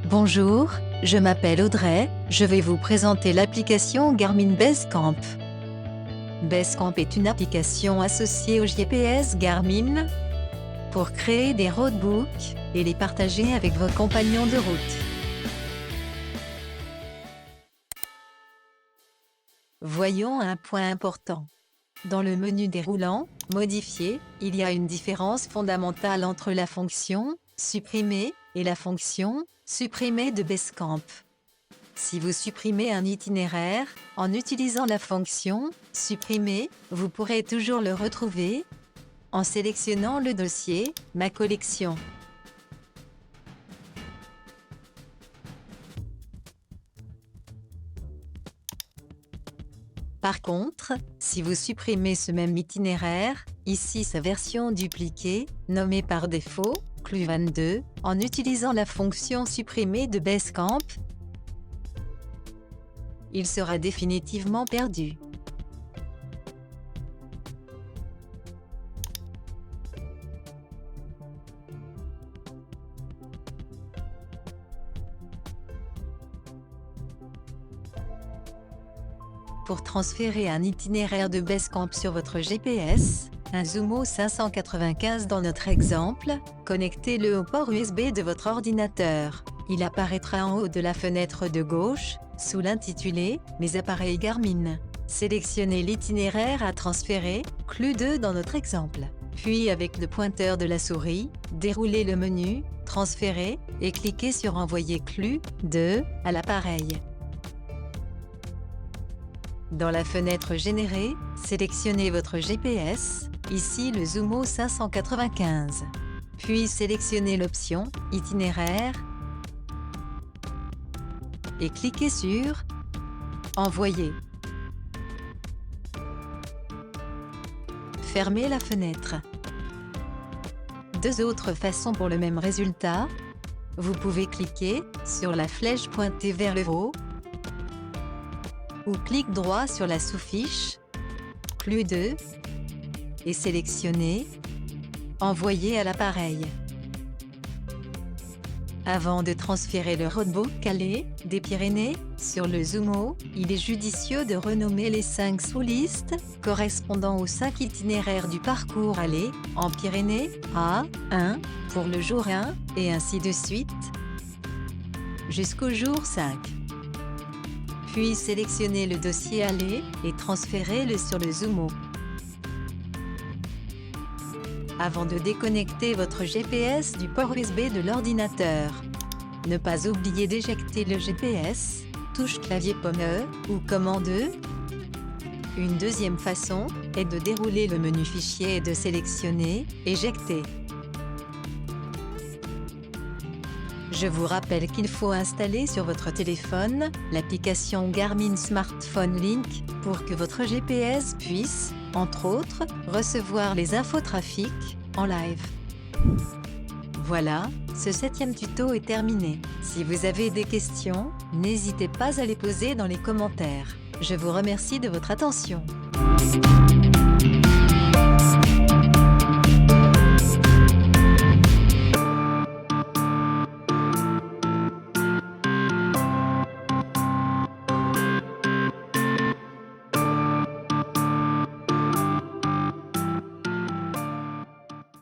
Bonjour, je m'appelle Audrey, je vais vous présenter l'application Garmin Basecamp. Basecamp est une application associée au GPS Garmin pour créer des roadbooks et les partager avec vos compagnons de route. Voyons un point important. Dans le menu déroulant, Modifier, il y a une différence fondamentale entre la fonction « Supprimer » et la fonction « Supprimer » de Basecamp. Si vous supprimez un itinéraire, en utilisant la fonction « Supprimer », vous pourrez toujours le retrouver en sélectionnant le dossier « Ma collection ». Par contre, si vous supprimez ce même itinéraire, ici sa version dupliquée, nommée par défaut CLU22, en utilisant la fonction Supprimer de Basecamp, il sera définitivement perdu. Pour transférer un itinéraire de Basecamp sur votre GPS, un Zumo 595 dans notre exemple, connectez-le au port USB de votre ordinateur. Il apparaîtra en haut de la fenêtre de gauche, sous l'intitulé « Mes appareils Garmin ». Sélectionnez l'itinéraire à transférer, CLU2 dans notre exemple. Puis avec le pointeur de la souris, déroulez le menu « Transférer » et cliquez sur « Envoyer CLU2 » à l'appareil. Dans la fenêtre Générer, sélectionnez votre GPS, ici le Zumo 595. Puis sélectionnez l'option Itinéraire et cliquez sur Envoyer. Fermez la fenêtre. Deux autres façons pour le même résultat. Vous pouvez cliquer sur la flèche pointée vers le haut ou clic droit sur la sous-fiche CLU2 et sélectionnez Envoyer à l'appareil. Avant de transférer le roadbook Calais des Pyrénées sur le Zumo, il est judicieux de renommer les 5 sous-listes correspondant aux 5 itinéraires du parcours aller en Pyrénées A1 pour le jour 1 et ainsi de suite jusqu'au jour 5. Puis sélectionnez le dossier aller et transférez-le sur le Zumo. Avant de déconnecter votre GPS du port USB de l'ordinateur, ne pas oublier d'éjecter le GPS, touche clavier pomme E ou commande E. Une deuxième façon est de dérouler le menu Fichier et de sélectionner Éjecter. Je vous rappelle qu'il faut installer sur votre téléphone l'application Garmin Smartphone Link pour que votre GPS puisse, entre autres, recevoir les infotrafics en live. Voilà, ce 7e tuto est terminé. Si vous avez des questions, n'hésitez pas à les poser dans les commentaires. Je vous remercie de votre attention.